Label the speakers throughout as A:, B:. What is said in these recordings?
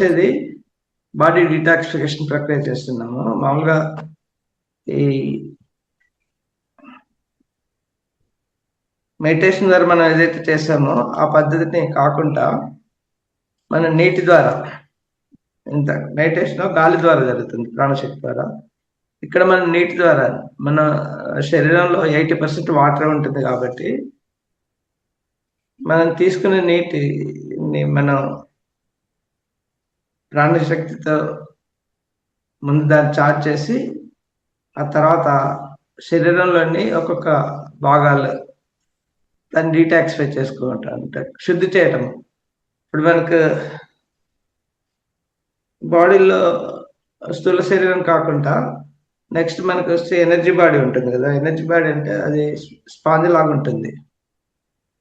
A: చేసేది body detoxification ప్రక్రియ చేస్తున్నాము. మామూలుగా ఈ మెడిటేషన్ ద్వారా మనం ఏదైతే చేసామో ఆ పద్ధతిని కాకుండా మన నీటి ద్వారా, ఇంత మెడిటేషన్ గాలి ద్వారా జరుగుతుంది, ప్రాణశక్తి ద్వారా. ఇక్కడ మన నీటి ద్వారా మన శరీరంలో 80% వాటర్ ఉంటుంది కాబట్టి మనం తీసుకునే నీటిని మనం ప్రాణశక్తితో ముందు దాన్ని చార్జ్ చేసి ఆ తర్వాత శరీరంలోని ఒక్కొక్క భాగాలు దాన్ని డీటాక్సిఫై చేసుకుంటాం, అంటే శుద్ధి చేయటం. ఇప్పుడు మనకు బాడీలో స్థూల శరీరం కాకుండా నెక్స్ట్ మనకు వచ్చే ఎనర్జీ బాడీ ఉంటుంది కదా. ఎనర్జీ బాడీ అంటే అది స్పాంజ్ లాగా ఉంటుంది.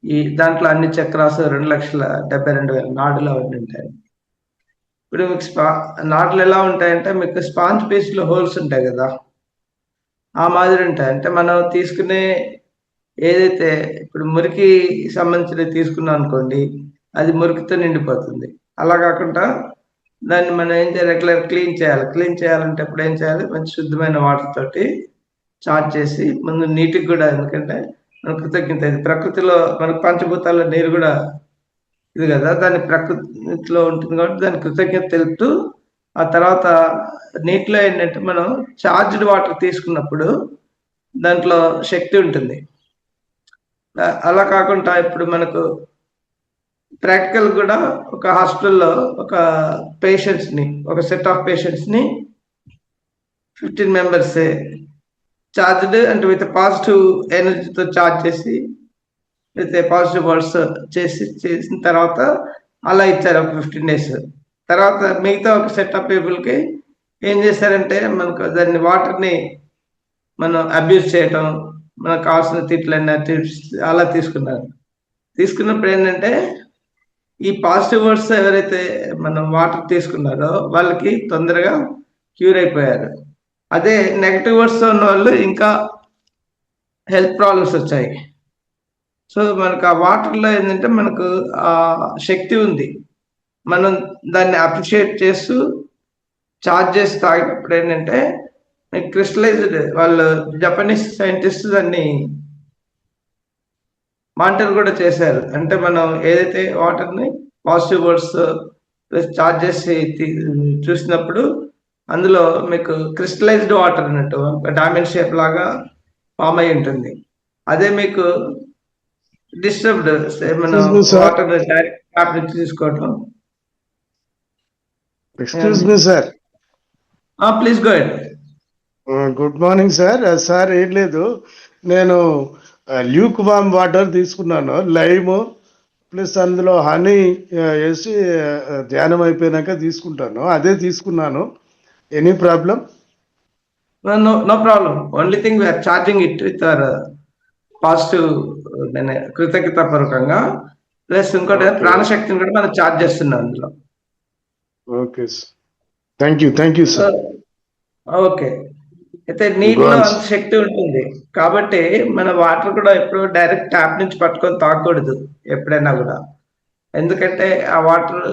A: ఈ దాంట్లో అన్ని చక్రాసు 2,72,000 నాడులు అవన్నీ ఉంటాయి. ఇప్పుడు మీకు నాడులు ఎలా ఉంటాయంటే మీకు స్పాంజ్ పీస్లో హోల్స్ ఉంటాయి కదా, ఆ మాదిరి ఉంటాయి. అంటే మనం తీసుకునే ఏదైతే ఇప్పుడు మురికి సంబంధించినవి తీసుకున్నాం అనుకోండి, అది మురికితో నిండిపోతుంది. అలా కాకుండా దాన్ని మనం ఏం చేయాలి, రెగ్యులర్ క్లీన్ చేయాలంటే ఇప్పుడు ఏం చేయాలి, మంచి శుద్ధమైన వాటర్ తోటి చార్జ్ చేసి ముందు నీటికి కూడా, ఎందుకంటే మన కృతజ్ఞత, ఇది ప్రకృతిలో మనకు పంచభూతాల్లో నీరు కూడా ఇది కదా, దాని ప్రకృతిలో ఉంటుంది కాబట్టి దాని కృతజ్ఞత తెలుపుతూ ఆ తర్వాత నీటిలో ఏంటంటే మనం చార్జ్డ్ వాటర్ తీసుకున్నప్పుడు దాంట్లో శక్తి ఉంటుంది. అలా కాకుండా ఇప్పుడు మనకు ప్రాక్టికల్ కూడా ఒక హాస్పిటల్లో ఒక పేషెంట్స్ని, ఒక సెట్ ఆఫ్ పేషెంట్స్ని 15 మెంబర్స్ చార్జ్డ్ అంటే విత్ పాజిటివ్ ఎనర్జీతో చార్జ్ చేసి విత్ పాజిటివ్ వర్డ్స్ చేసిన తర్వాత అలా ఇచ్చారు ఒక 15 days. తర్వాత మిగతా ఒక సెట్ ఆఫ్ పీపుల్కి ఏం చేశారంటే మనకు దాన్ని వాటర్ని మనం అబ్యూజ్ చేయటం, మనకు కావాల్సిన తిట్లైనా టిప్స్ అలా తీసుకున్నప్పుడు ఏంటంటే ఈ పాజిటివ్ వర్డ్స్ ఎవరైతే మనం వాటర్ తీసుకున్నారో వాళ్ళకి తొందరగా క్యూర్ అయిపోయారు. అదే నెగటివ్ వర్డ్స్ ఉన్న వాళ్ళు ఇంకా హెల్త్ ప్రాబ్లమ్స్ వచ్చాయి. సో మనకు ఆ వాటర్లో ఏంటంటే మనకు ఆ శక్తి ఉంది. మనం దాన్ని అప్రిషియేట్ చేస్తూ చార్జ్ చేసి తాగినప్పుడు ఏంటంటే క్రిస్టలైజ్డ్, వాళ్ళు జపనీస్ సైంటిస్ట్ దాన్ని మానిటర్ కూడా చేశారు. అంటే మనం ఏదైతే వాటర్ని పాజిటివ్ వర్డ్స్ చార్జ్ చేసి చూసినప్పుడు అందులో మీకు క్రిస్టలైజ్డ్ వాటర్ అన్నట్టు డైమండ్ షేప్ లాగా ఫామ్ అయి ఉంటుంది. అదే మీకు డిస్టర్బ్డ్ మనం వాటర్ డైరెక్ట్ ట్యాప్ నుంచి తీసుకోవటం.
B: Excuse me sir.
A: Please go ahead.
B: Good morning sir. Sir ఏం లేదు, నేను ల్యూక్ వామ్ వాటర్ తీసుకున్నాను, లైమ్ ప్లస్ అందులో హనీ వేసి ధ్యానం అయిపోయినాక తీసుకుంటాను, అదే తీసుకున్నాను. Any problem?
A: No problem. Only thing we are charging it with our positive కృతజ్ఞతాపూర్వకంగా, ప్లస్ ఇంకోటి ప్రాణశక్తిని కూడా మనం చార్జ్ చేస్తున్నాం అందులో.
B: Okay sir, thank you sir.
A: Okay. అయితే నీటిలో అంత శక్తి ఉంటుంది కాబట్టి మన వాటర్ కూడా ఎప్పుడు డైరెక్ట్ ట్యాప్ నుంచి పట్టుకొని తాగకూడదు ఎప్పుడైనా కూడా. ఎందుకంటే ఆ వాటర్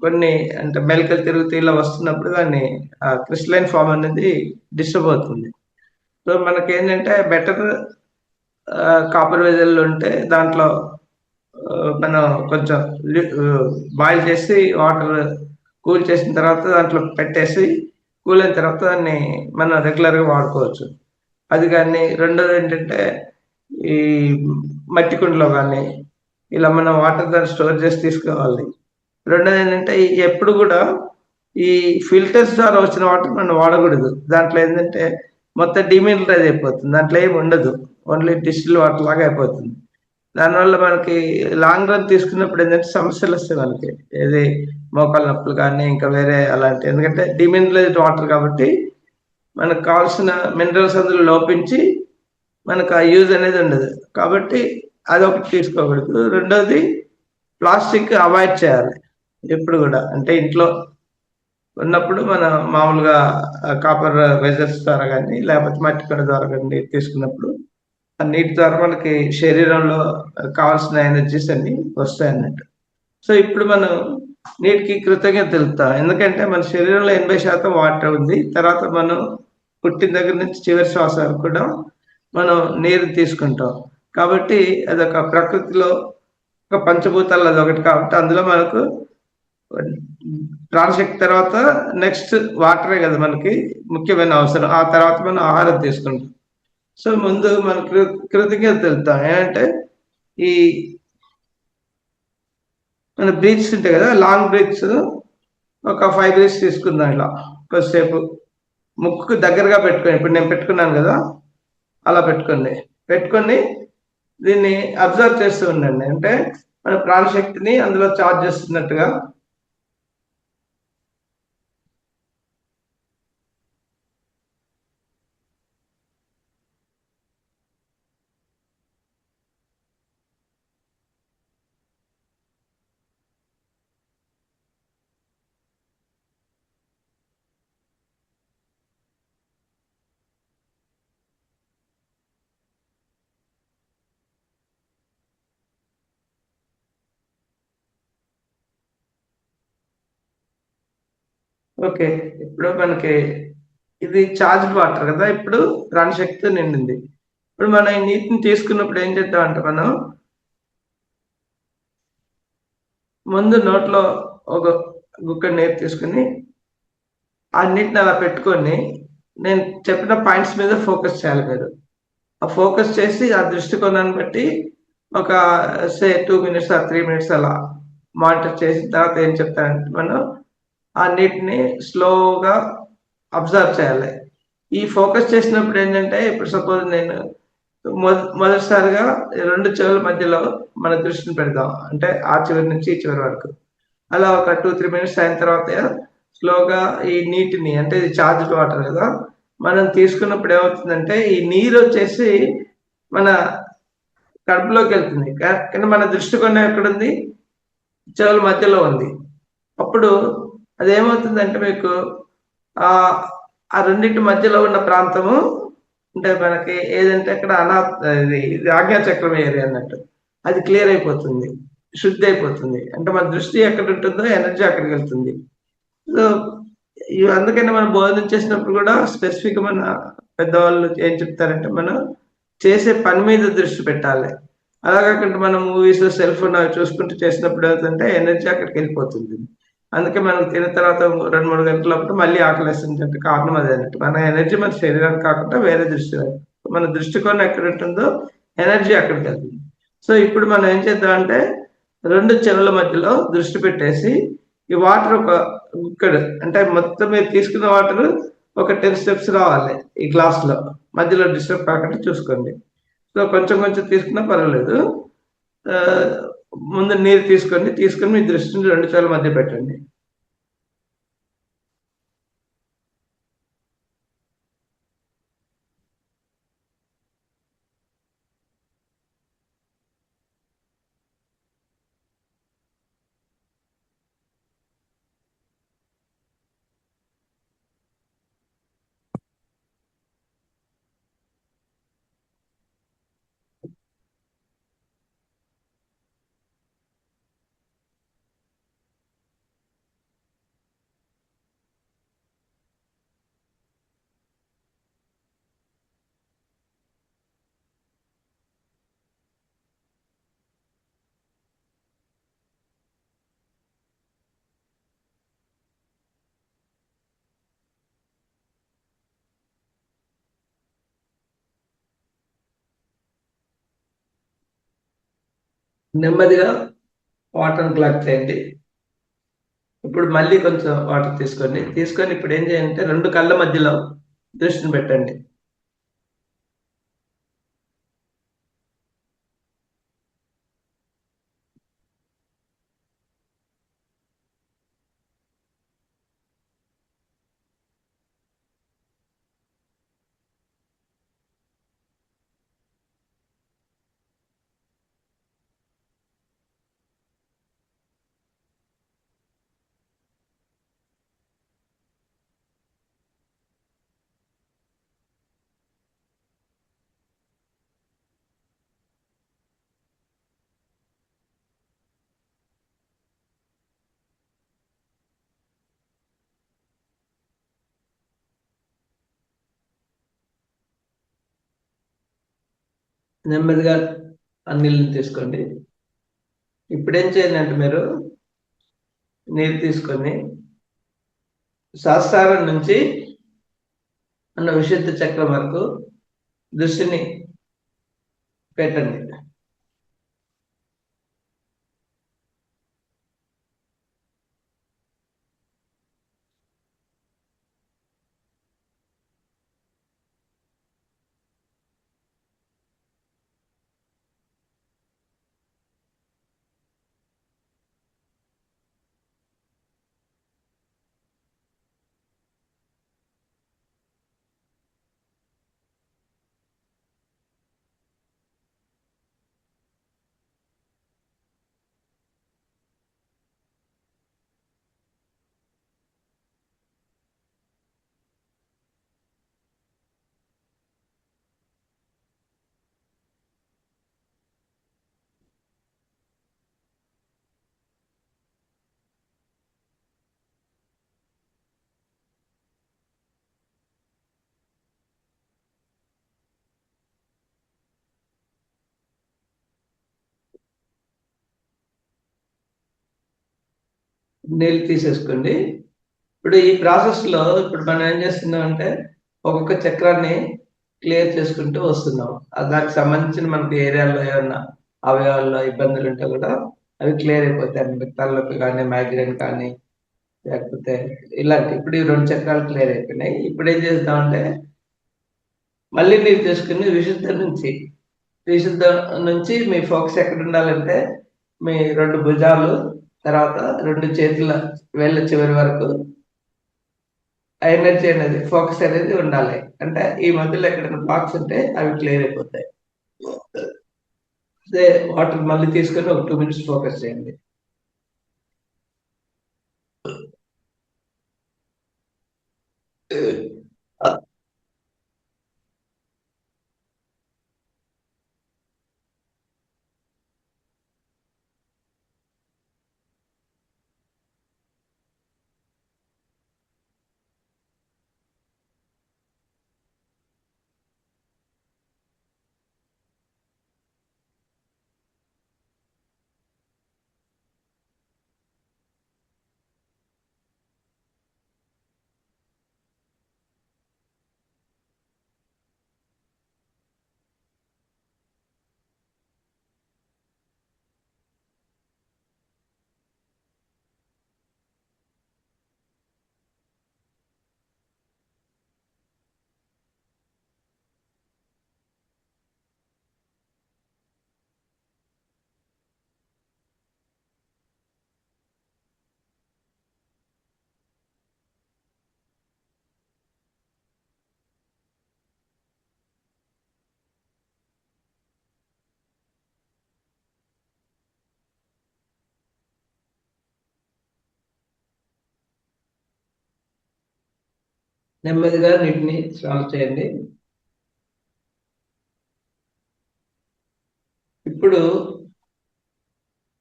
A: కొన్ని అంటే మెలకలు తిరుగుతూ ఇలా వస్తున్నప్పుడు దాన్ని ఆ క్రిస్టలైన్ ఫామ్ అనేది డిస్టర్బ్ అవుతుంది. సో మనకి ఏంటంటే బెటర్ కాపర్ వెజల్ ఉంటే దాంట్లో మనం కొంచెం బాయిల్ చేసి వాటర్ కూల్ చేసిన తర్వాత దాంట్లో పెట్టేసి కూల్ అయిన తర్వాత దాన్ని మనం రెగ్యులర్గా వాడుకోవచ్చు. అది కానీ రెండోది ఏంటంటే ఈ మట్టి కుండలో కానీ ఇలా మనం వాటర్ దాన్ని స్టోర్ చేసి తీసుకోవాలి. రెండోది ఏంటంటే ఎప్పుడు కూడా ఈ ఫిల్టర్స్ ద్వారా వచ్చిన వాటర్ మనం వాడకూడదు. దాంట్లో ఏంటంటే మొత్తం డిమినరలైజ్ అయిపోతుంది, దాంట్లో ఏమి ఉండదు, ఓన్లీ డిస్టిల్ వాటర్ లాగా అయిపోతుంది. దానివల్ల మనకి లాంగ్ రన్ తీసుకున్నప్పుడు ఏంటంటే సమస్యలు వస్తాయి మనకి, ఏది మోకాళ్ళ నొప్పులు కానీ ఇంకా వేరే అలాంటి. ఎందుకంటే డిమినరలైజ్డ్ వాటర్ కాబట్టి మనకు కావాల్సిన మినరల్స్ అందులో లోపించి మనకు ఆ యూజ్ అనేది ఉండదు. కాబట్టి అదొకటి తీసుకోకూడదు. రెండోది ప్లాస్టిక్ అవాయిడ్ చేయాలి ఎప్పుడు కూడా. అంటే ఇంట్లో ఉన్నప్పుడు మనం మామూలుగా కాపర్ వెజల్స్ ద్వారా కానీ లేకపోతే మట్టి కుండ ద్వారా కానీ తీసుకున్నప్పుడు ఆ నీటి ద్వారా మనకి శరీరంలో కావాల్సిన ఎనర్జీస్ అన్ని వస్తాయి అన్నట్టు. సో ఇప్పుడు మనం నీటికి కృతజ్ఞత తెలుపుతా. ఎందుకంటే మన శరీరంలో 80% వాటర్ ఉంది. తర్వాత మనం పుట్టిన దగ్గర నుంచి చివరి శ్వాస వరకు కూడా మనం నీరు తీసుకుంటాం. కాబట్టి అదొక ప్రకృతిలో ఒక పంచభూతాల్లో అదొకటి కాబట్టి అందులో మనకు ప్రాణశక్తి తర్వాత నెక్స్ట్ వాటరే కదా మనకి ముఖ్యమైన అవసరం. ఆ తర్వాత మనం ఆహారం తీసుకుంటాం. సో ముందు మన కృతజ్ఞత తెలుపుతాం. ఏంటంటే ఈ మన బ్రీత్స్ ఉంటాయి కదా, లాంగ్ బ్రీత్స్ ఒక 5 బ్రీత్స్ తీసుకుందాం ఇలా కొద్దిసేపు. ముక్కుకు దగ్గరగా పెట్టుకొని, ఇప్పుడు నేను పెట్టుకున్నాను కదా, అలా పెట్టుకోండి. పెట్టుకొని దీన్ని అబ్జర్వ్ చేస్తూ ఉండండి. అంటే మన ప్రాణశక్తిని అందులో చార్జ్ చేస్తున్నట్టుగా. ఓకే. ఇప్పుడు మనకి ఇది చార్జ్డ్ వాటర్ కదా, ఇప్పుడు ప్రాణశక్తితో నిండింది. ఇప్పుడు మనం ఈ నీటిని తీసుకున్నప్పుడు ఏం చేద్దామంటే మనం ముందు నోట్లో ఒక గుక్కడి నీరు తీసుకుని ఆ నీటిని అలా పెట్టుకొని నేను చెప్పిన పాయింట్స్ మీద ఫోకస్ చేయాలి మీరు. ఆ ఫోకస్ చేసి ఆ దృష్టికోణాన్ని బట్టి ఒక 2 మినిట్స్ ఆ 3 మినిట్స్ అలా మానిటర్ చేసిన తర్వాత ఏం చెప్తానంటే మనం ఆ నీటిని స్లోగా అబ్జర్వ్ చేయాలి. ఈ ఫోకస్ చేసినప్పుడు ఏంటంటే ఇప్పుడు సపోజ్ నేను మొదటిసారిగా 2 చెవుల మధ్యలో మన దృష్టిని పెడదాం. అంటే ఆ చివరి నుంచి ఈ చివరి వరకు. అలా ఒక 2-3 మినిట్స్ అయిన తర్వాత స్లోగా ఈ నీటిని, అంటే ఇది చార్జ్డ్ వాటర్ కదా, మనం తీసుకున్నప్పుడు ఏమవుతుందంటే ఈ నీరు వచ్చేసి మన కడుపులోకి వెళ్తుంది. కానీ మన దృష్టికోణం ఎక్కడుంది? చెవుల మధ్యలో ఉంది. అప్పుడు అదేమవుతుందంటే మీకు ఆ ఆ రెండింటి మధ్యలో ఉన్న ప్రాంతము, అంటే మనకి ఏదంటే అక్కడ ఇది ఆజ్ఞాచక్రం ఏరియా అన్నట్టు, అది క్లియర్ అయిపోతుంది, శుద్ధి అయిపోతుంది. అంటే మన దృష్టి ఎక్కడ ఉంటుందో ఎనర్జీ అక్కడికి వెళ్తుంది. సో ఇవి అందుకని మనం భోజనం చేసినప్పుడు కూడా స్పెసిఫిక్ మన పెద్దవాళ్ళు ఏం చెప్తారంటే మనం చేసే పని మీద దృష్టి పెట్టాలి. అలా కాకుండా మనం మూవీస్, సెల్ ఫోన్ అవి చూసుకుంటూ చేసినప్పుడు ఏమవుతుందంటే ఎనర్జీ అక్కడికి వెళ్ళిపోతుంది. అందుకే మనం తిన్న తర్వాత 2-3 గంటల లోపల మళ్ళీ ఆకలేస్తుంది అంటే కారణం అదే అన్నట్టు. మన ఎనర్జీ మన శరీరానికి కాకుండా వేరే దృష్టి, మన దృష్టికోణం ఎక్కడ ఉంటుందో ఎనర్జీ అక్కడికి వెళ్తుంది. సో ఇప్పుడు మనం ఏం చేద్దామంటే 2 చెవుల మధ్యలో దృష్టి పెట్టేసి ఈ వాటర్ ఒక గుక్కడు, అంటే మొత్తం మీరు తీసుకున్న వాటర్ ఒక 10 స్టెప్స్ రావాలి ఈ గ్లాస్ లో, మధ్యలో డిస్టర్బ్ కాకుండా చూసుకోండి. సో కొంచెం కొంచెం తీసుకున్నా పర్వాలేదు. ఆ, ముందు నీరు తీసుకోండి. తీసుకొని మీ దృష్టిని 2 చెవుల మధ్య పెట్టండి. నెమ్మదిగా వాటర్ గ్లాక్ చేయండి. ఇప్పుడు మళ్ళీ కొంచెం వాటర్ తీసుకోండి. తీసుకొని ఇప్పుడు ఏం చేయాలంటే 2 కళ్ళ మధ్యలో దృష్టిని పెట్టండి. నెమ్మదిగా ఆ నీళ్ళని తీసుకోండి. ఇప్పుడు ఏం చేయాలంటే మీరు నీళ్ళు తీసుకొని సహస్రారం నుంచి అన్న విశుద్ధ చక్రం వరకు దృష్టిని పెట్టండి. నీళ్ళు తీసేసుకోండి. ఇప్పుడు ఈ ప్రాసెస్ లో ఇప్పుడు మనం ఏం చేస్తున్నాం అంటే ఒక్కొక్క చక్రాన్ని క్లియర్ చేసుకుంటూ వస్తున్నాం. దానికి సంబంధించిన మనకి ఏరియాలో ఏమన్నా అవయవాల్లో ఇబ్బందులు ఉంటే కూడా అవి క్లియర్ అయిపోతాయి. మనకి తలనొప్పి కానీ, మైగ్రేన్ కానీ, లేకపోతే ఇలాంటి ఇప్పుడు ఈ రెండు చక్రాలు క్లియర్ అయిపోయినాయి. ఇప్పుడు ఏం చేద్దామంటే మళ్ళీ మీరు చేసుకుని విశుద్ధ నుంచి మీ ఫోకస్ ఎక్కడ ఉండాలంటే మీ రెండు భుజాలు, తర్వాత రెండు చేతుల వేళ్ళ చివరి వరకు ఆ ఎనర్జీ అనేది ఫోకస్ అనేది ఉండాలి. అంటే ఈ మధ్యలో ఎక్కడైనా బ్లాక్స్ ఉంటే అవి క్లియర్ అయిపోతాయి. అదే వాటర్ మళ్ళీ తీసుకొని ఒక 2 minutes ఫోకస్ చేయండి. నెమ్మదిగా నీటిని స్నానం చేయండి. ఇప్పుడు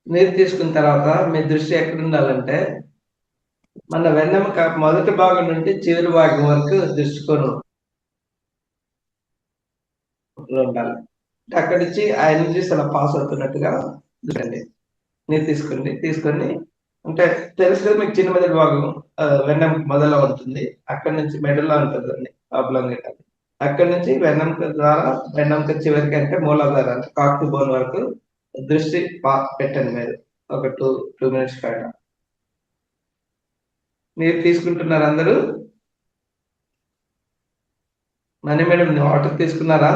A: నీరు తీసుకున్న తర్వాత మీ దృష్టి ఎక్కడ ఉండాలంటే మన వెన్నెముక మొదటి భాగం నుండి చివరి భాగం వరకు దృష్టికొని ఉండాలి. అక్కడి నుంచి ఆ ఎనర్జీస్ అలా పాస్ అవుతున్నట్టుగా చూడండి. నీరు తీసుకొని అంటే తెలుసు కదా మీకు, చిన్న మెదడు భాగం వెన్నెముక మొదల్లో ఉంటుంది. అక్కడి నుంచి మెడల్లో ఉంటుంది ఆబ్లాంగ్. అక్కడి నుంచి వెన్నెముక ద్వారా వెన్నెముక చివరికి అంటే మూలాధార అంటే కాక్టి బోన్ వరకు దృష్టి పెట్టండి. మీరు ఒక 2 minutes పైన మీరు తీసుకుంటున్నారు అందరూ. మనీ మేడం వాటర్ తీసుకున్నారా?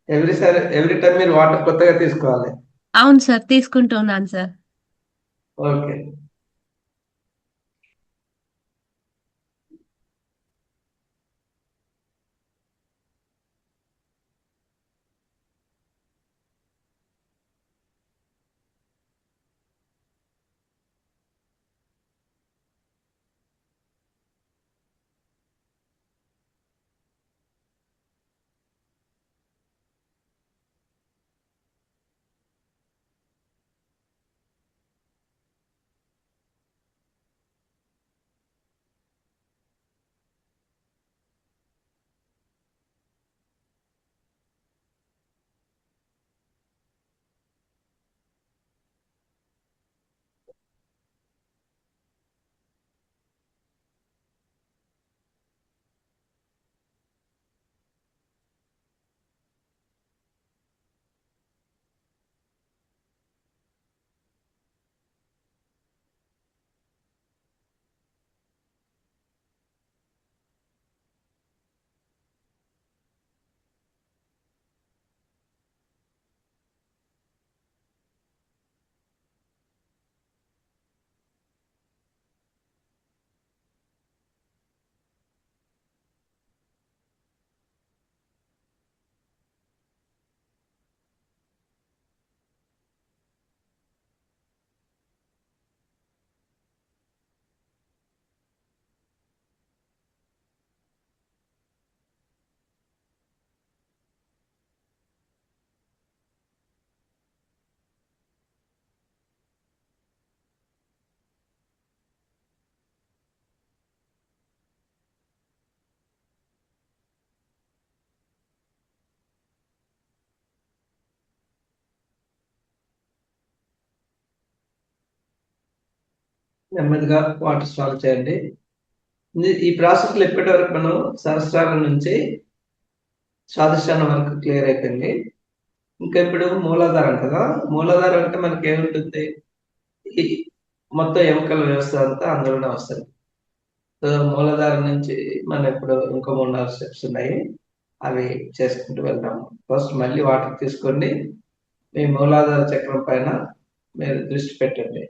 A: ఎవ్రీ టైం మీరు వాటర్ కొత్తగా తీసుకోవాలి.
C: అవును సార్, తీసుకుంటున్నాను సార్.
A: ఓకే. నెమ్మదిగా వాటర్ సాల్వ్ చేయండి. ఈ ప్రాసెస్లో ఇప్పటి వరకు మనం సహస్రారం నుంచి స్వాదిష్టానం వరకు క్లియర్ అయిపోయింది. ఇంకా ఇప్పుడు మూలాధారం కదా. మూలాధారం అంటే మనకి ఏముంటుంది, ఈ మొత్తం ఎముకల వ్యవస్థ అంతా అందులోనే వస్తుంది. సో మూలాధారం నుంచి మనం ఇప్పుడు ఇంకో 3 4 స్టెప్స్ ఉన్నాయి, అవి చేసుకుంటూ వెళ్దాము. ఫస్ట్ మళ్ళీ వాటర్ తీసుకోండి, మీ మూలాధార చక్రం పైన మీరు దృష్టి పెట్టండి.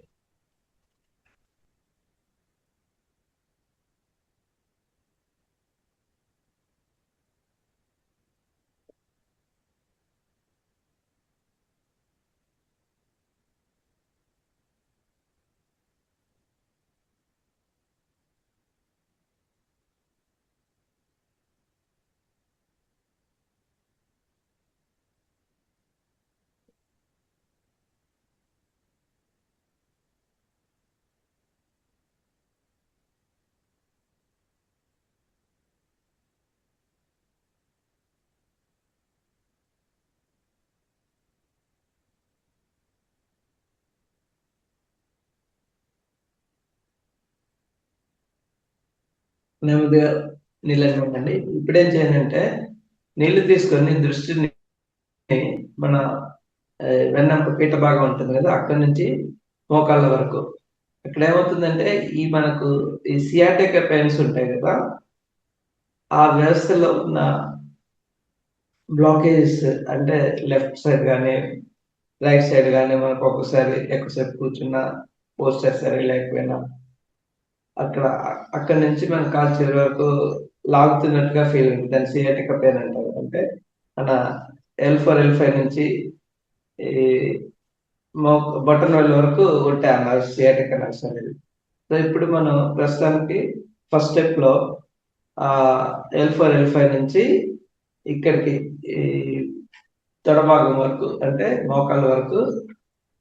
A: నెమ్మదిగా నీళ్ళని ఉండండి. ఇప్పుడేం చేయండి అంటే, నీళ్లు తీసుకొని దృష్టిని మన వెన్నెముక పీఠ భాగం ఉంటుంది కదా, అక్కడి నుంచి మోకాళ్ళ వరకు. ఇక్కడ ఏమవుతుందంటే, ఈ మనకు ఈ సియాటికా పెయిన్స్ ఉంటాయి కదా, ఆ వ్యవస్థలో ఉన్న బ్లాకేజెస్, అంటే లెఫ్ట్ సైడ్ కానీ రైట్ సైడ్ కానీ మనకు ఒక్కసారి ఎక్కువసేపు కూర్చున్నా, పోస్టర్ సరే లేకపోయినా, అక్కడ అక్కడి నుంచి మన కాలు చివరి వరకు లాగుతున్నట్టుగా ఫీల్ ఉంటుంది. దాన్ని సియాటికా పెయిన్ అంటారు. అంటే మన L4 L5 నుంచి ఈ బొటన్ వేల్ వరకు ఉంటాయి ఆ నర్వ్స్, సియాటికా నర్వ్స్ అనేది. సో ఇప్పుడు మనం ప్రస్తుతానికి ఫస్ట్ స్టెప్ లో ఆ L4 L5 నుంచి ఇక్కడికి ఈ తొడభాగం వరకు, అంటే మోకాళ్ళ వరకు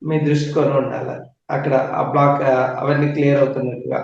A: మీ దృష్టి కొని ఉండాలి. అక్కడ ఆ బ్లాక్ అవన్నీ క్లియర్ అవుతున్నట్టుగా.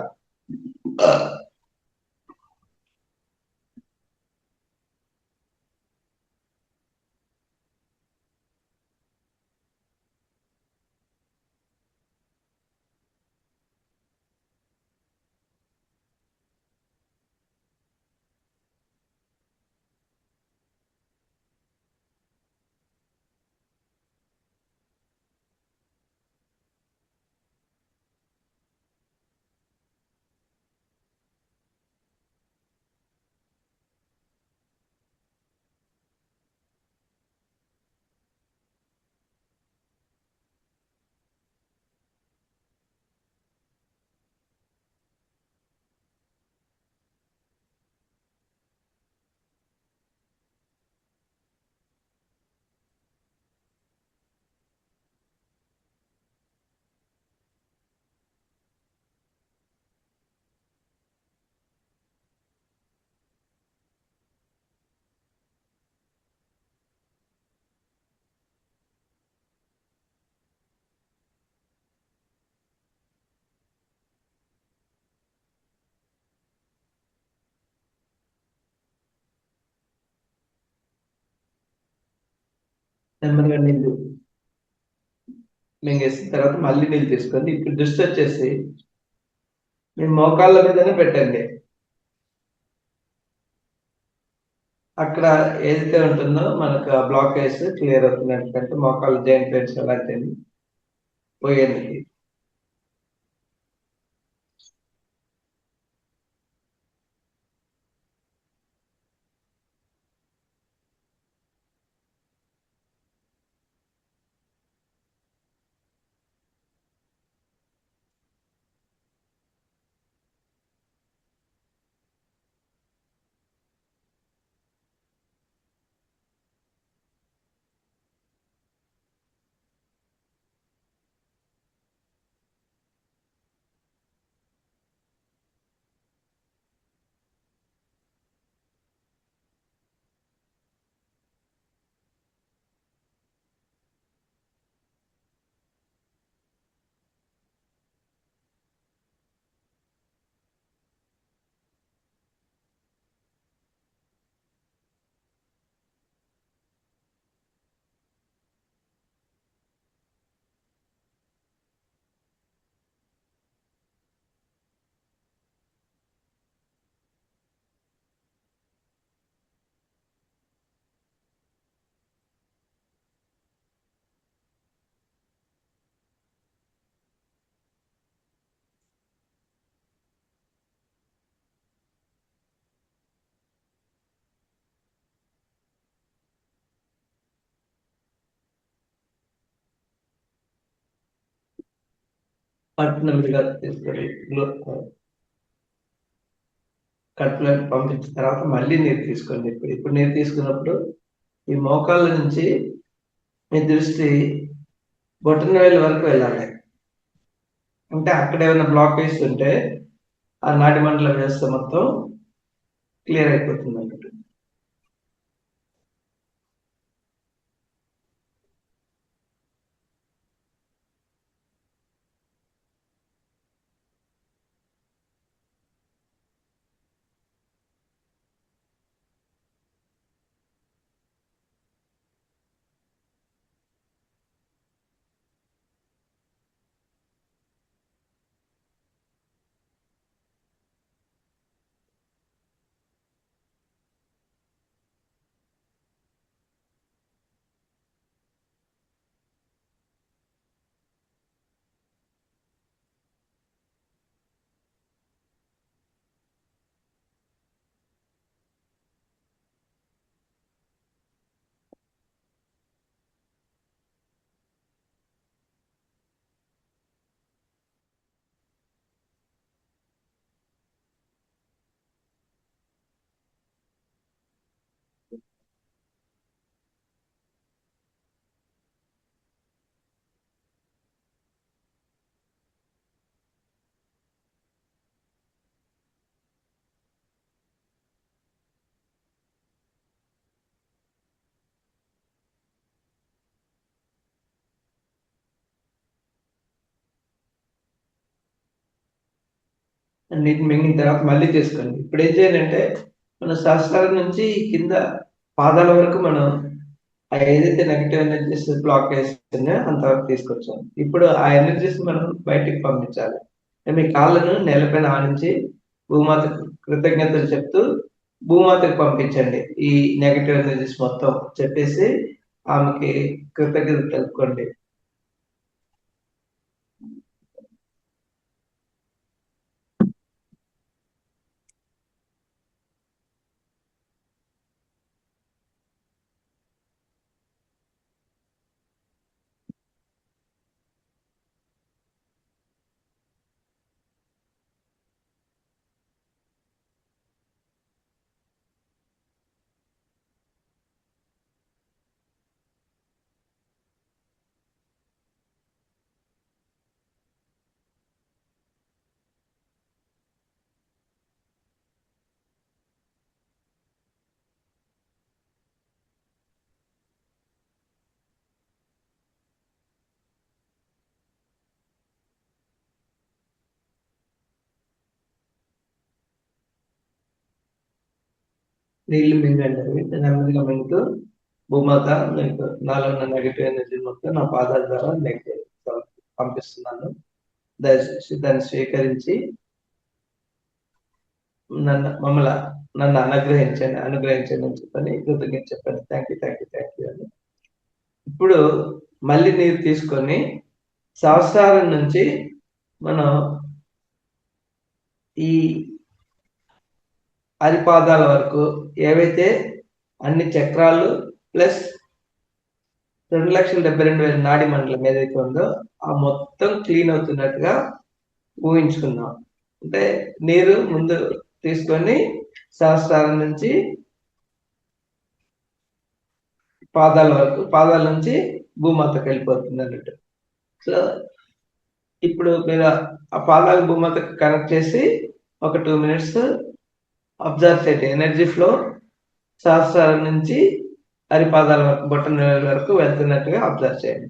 A: నెమ్మదిగా నీళ్ళు మింగేసిన తర్వాత మళ్ళీ నీళ్ళు తీసుకోండి. ఇప్పుడు దృష్టి వచ్చేసి మీ మోకాళ్ళ మీదనే పెట్టండి. అక్కడ ఏదైతే ఉంటుందో మనకు ఆ బ్లాకేజ్ క్లియర్ అవుతుంది. ఎందుకంటే మోకాళ్ళ జాయింట్ పెయిన్స్ అలాంటివి పోయేది. కడుపున మీదుగా తీసుకొని కడుపులోకి పంపించిన తర్వాత మళ్ళీ నీరు తీసుకోండి. ఇప్పుడు నీరు తీసుకున్నప్పుడు ఈ మోకాళ్ళ నుంచి మీ దృష్టి బొటన వేలు వరకు వెళ్ళాలి. అంటే అక్కడ ఏమైనా బ్లాకేజ్ ఉంటే ఆ నాడి మండల వ్యవస్థ మొత్తం క్లియర్ అయిపోతుంది అన్నట్టు. నీటిని మింగిన తర్వాత మళ్ళీ తీసుకోండి. ఇప్పుడు ఏం చేయాలంటే మన సహస్రాల నుంచి కింద పాదాల వరకు మనం ఏదైతే నెగిటివ్ ఎనర్జీస్ బ్లాక్ చేస్తున్నాయో అంతవరకు తీసుకొచ్చాం. ఇప్పుడు ఆ ఎనర్జీస్ మనం బయటికి పంపించాలి. మీ కాళ్ళను నేలపైన ఆనించి భూమాత కృతజ్ఞతలు చెప్తూ భూమాతకు పంపించండి. ఈ నెగిటివ్ ఎనర్జీస్ మొత్తం చెప్పేసి ఆమెకి కృతజ్ఞతలు తెలుపుకోండి. నీళ్లు మింగండి. నెమ్మదిగా మింగుతూ భూమాత మీకు నాలో ఉన్న నెగిటివ్ ఎనర్జీ మొత్తం నా పాదాల ద్వారా నెగిటివ్ పంపిస్తున్నాను. దయచేసి దాన్ని స్వీకరించి నన్ను అనుగ్రహించండి అని చెప్పని కృతజ్ఞత చెప్పండి. థ్యాంక్ యూ అని. ఇప్పుడు మళ్ళీ నీరు తీసుకొని సంవత్సరాల నుంచి మనం ఈ అరిపాదాల వరకు ఏవైతే అన్ని చక్రాలు ప్లస్ 2,72,000 నాడి మండలం ఏదైతే ఉందో ఆ మొత్తం క్లీన్ అవుతున్నట్టుగా ఊహించుకుందాం. అంటే నీరు ముందు తీసుకొని సహస్రాల నుంచి పాదాల నుంచి భూమాతకు వెళ్ళిపోతుంది అన్నట్టు. సో ఇప్పుడు మీరు ఆ పాదాల భూమాతకు కనెక్ట్ చేసి ఒక 2 minutes అబ్జర్వ్ చేయండి. ఎనర్జీ ఫ్లో సహస్రాల నుంచి అరిపాదాల వరకు బొట్టన వేలు వరకు వెళ్తున్నట్టుగా అబ్జర్వ్ చేయండి.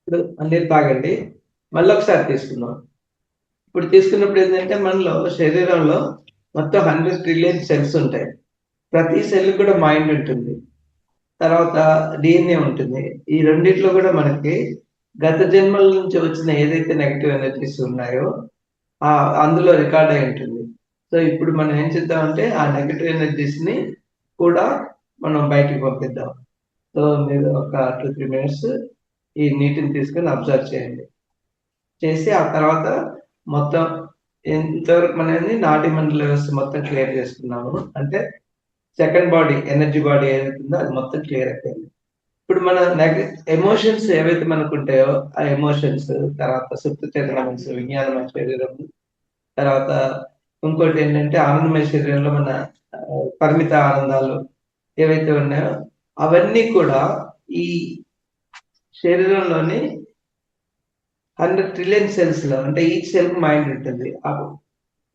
A: ఇప్పుడు నీళ్ళు తాగండి. మళ్ళీ ఒకసారి తీసుకుందాం. ఇప్పుడు తీసుకున్నప్పుడు ఏంటంటే మనలో శరీరంలో మొత్తం 100 ట్రిలియన్ సెల్స్ ఉంటాయి. ప్రతి సెల్ కూడా మైండ్ ఉంటుంది. తర్వాత డిఎన్ఏ ఉంటుంది. ఈ రెండిట్లో కూడా మనకి గత జన్మల నుంచి వచ్చిన ఏదైతే నెగటివ్ ఎనర్జీస్ ఉన్నాయో అందులో రికార్డ్ అయి ఉంటుంది. సో ఇప్పుడు మనం ఏం చేద్దామంటే ఆ నెగటివ్ ఎనర్జీస్ ని కూడా మనం బయటికి పంపిద్దాం. సో మీరు ఒక 2-3 మినిట్స్ ఈ నీటిని తీసుకొని అబ్జర్వ్ చేయండి. చేసి ఆ తర్వాత మొత్తం ఇంతవరకు మనని నాడీ మండల వ్యవస్థ మొత్తం క్లియర్ చేసుకున్నాము. అంటే సెకండ్ బాడీ ఎనర్జీ బాడీ ఏదైతుందో అది మొత్తం క్లియర్ అయిపోయింది. ఇప్పుడు మన ఎమోషన్స్ ఏవైతే మనకు ఉంటాయో ఆ ఎమోషన్స్, తర్వాత సుప్త చేతన మనసు, విజ్ఞానమయ శరీరం, తర్వాత ఇంకోటి ఏంటంటే ఆనందమయ శరీరంలో మన పరిమిత ఆనందాలు ఏవైతే ఉన్నాయో అవన్నీ కూడా ఈ శరీరంలోని 100 ట్రిలియన్ సెల్స్ లో, అంటే ఈచ్ సెల్ మైండ్ ఉంటుంది.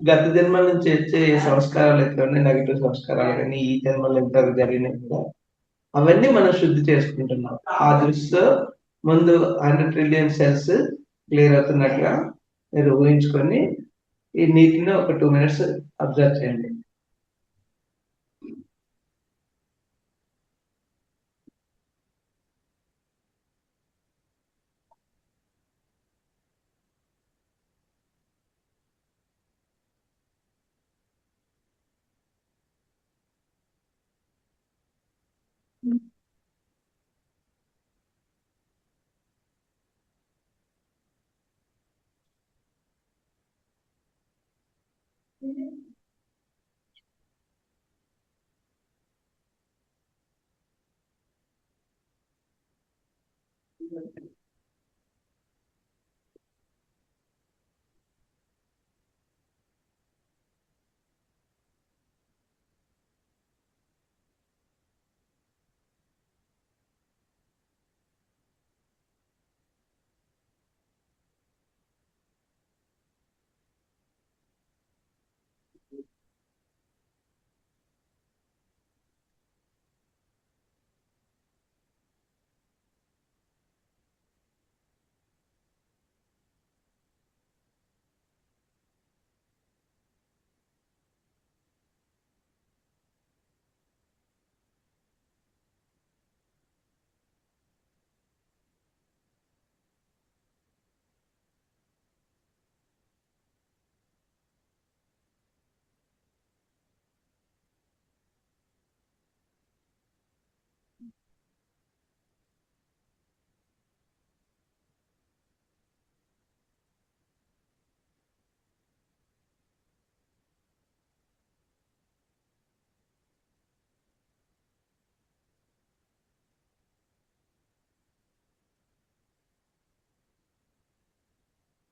A: గత జన్మల నుంచి వచ్చే సంస్కారాలు అయితే ఉన్నాయి, నెగిటివ్ సంస్కారాలు కానీ ఈ జన్మలో ఎంత జరిగినాయి కూడా అవన్నీ మనం శుద్ధి చేసుకుంటున్నాం. ఆ దృష్టితో ముందు 100 ట్రిలియన్ సెల్స్ క్లియర్ అవుతున్నట్టుగా మీరు ఊహించుకొని ఈ నీటిని ఒక 2 మినిట్స్ అబ్జర్వ్ చేయండి.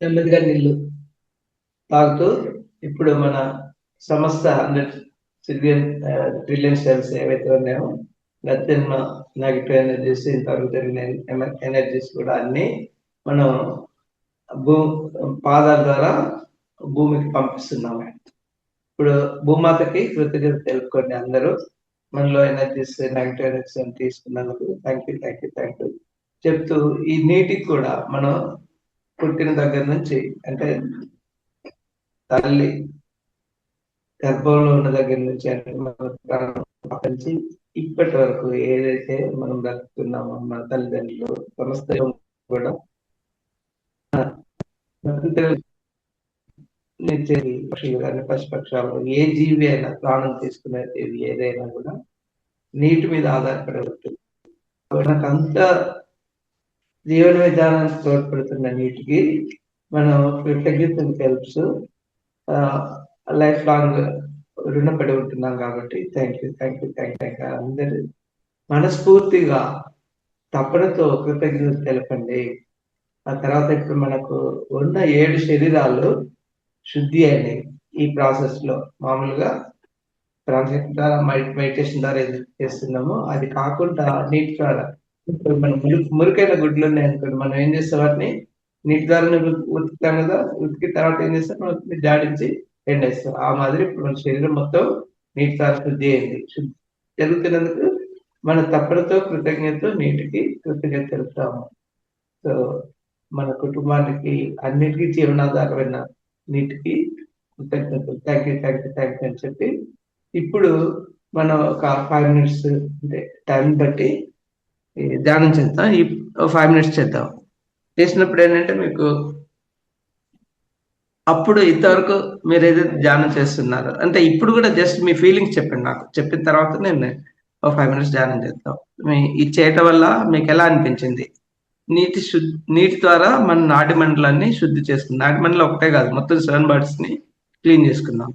A: నెమ్మదిగా నీళ్ళు తాగుతూ ఇప్పుడు మన సమస్త 100 ట్రిలియన్ సెల్స్ ఏవైతే ఉన్నాయో గత జన్మ నెగిటివ్ ఎనర్జీస్, ఇంతవరకు జరిగిన ఎనర్జీస్ కూడా అన్ని మనం పాదాల ద్వారా భూమికి పంపిస్తున్నాము. ఇప్పుడు భూమాతకి కృతజ్ఞత తెలుపుకోండి అందరూ. మనలో ఎనర్జీస్, నెగిటివ్ ఎనర్జీస్ తీసుకున్నందుకు థ్యాంక్ యూ చెప్తూ ఈ నీటికి కూడా మనం పుట్టిన దగ్గర నుంచి, అంటే తల్లి గర్భంలో ఉన్న దగ్గర నుంచి, అంటే నుంచి ఇప్పటి వరకు ఏదైతే మనం బ్రతుకుతున్నామో మన తల్లిదండ్రులు సమస్త కూడా పక్షులు కానీ పశుపక్షాలు ఏ జీవి అయినా ప్రాణం తీసుకునేది ఏదైనా కూడా నీటి మీద ఆధారపడి ఉంటుంది. మనకంత జీవన విధానానికి తోడ్పడుతున్న నీటికి మనం కృతజ్ఞతలు తెలుపుతూ లైఫ్ లాంగ్ రుణపడి ఉంటున్నాం. కాబట్టి థ్యాంక్ యూ అందరు మనస్ఫూర్తిగా తపనతో కృతజ్ఞత తెలపండి. ఆ తర్వాత ఇప్పుడు మనకు ఉన్న 7 శరీరాలు శుద్ధి అయినాయి ఈ ప్రాసెస్ లో. మామూలుగా ప్రాజెక్ట్ ద్వారా మెడిటేషన్ ద్వారా ఏది చేస్తున్నామో అది కాకుండా నీటి ద్వారా మనం మురికైన గుడ్లు ఉన్నాయి అనుకోండి, మనం ఏం చేస్తాం వాటిని నీటి ద్వారా ఉతుకుతాం కదా, ఉతికి తర్వాత ఏం చేస్తాం మనం జాడించి ఎండేస్తాం. ఆ మాదిరి ఇప్పుడు మన శరీరం మొత్తం నీటి ద్వారా శుద్ధి అయింది. శుద్ధి జరుగుతున్నందుకు మన తప్పలతో కృతజ్ఞతతో నీటికి కృతజ్ఞత తెలుపుతాము. సో మన కుటుంబానికి అన్నిటికీ జీవనాధారమైన నీటికి కృతజ్ఞతలు, థ్యాంక్ యూ అని చెప్పి ఇప్పుడు మనం ఒక 5 మినిట్స్ అంటే టైం బట్టి ధ్యానం చేద్దాం. ఈ 5 మినిట్స్ చేద్దాం. చేసినప్పుడు ఏంటంటే మీకు అప్పుడు ఇంతవరకు మీరు ఏదైతే ధ్యానం చేస్తున్నారో అంటే ఇప్పుడు కూడా జస్ట్ మీ ఫీలింగ్స్ చెప్పండి నాకు. చెప్పిన తర్వాత నేను ఒక 5 మినిట్స్ ధ్యానం చేద్దాం. ఇది చేయటం వల్ల మీకు ఎలా అనిపించింది? నీటి ద్వారా మన నాడి మండలాన్ని శుద్ధి చేసుకుందాం. నాడి మండలం ఒకటే కాదు, మొత్తం 7 బర్డ్స్ ని క్లీన్ చేసుకుందాం.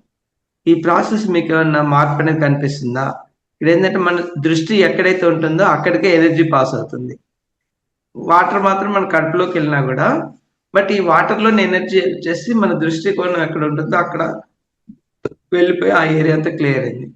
A: ఈ ప్రాసెస్ మీకు ఏమన్నా మార్పు అనేది కనిపిస్తుందా? ఇక్కడ ఏంటంటే మన దృష్టి ఎక్కడైతే ఉంటుందో అక్కడికే ఎనర్జీ పాస్ అవుతుంది. వాటర్ మాత్రం మన కడుపులోకి వెళ్ళినా కూడా బట్ ఈ వాటర్ లోని ఎనర్జీ వచ్చేసి మన దృష్టికోణం ఎక్కడ ఉంటుందో అక్కడ వెళ్ళిపోయి ఆ ఏరియా అంతా క్లియర్ అయింది.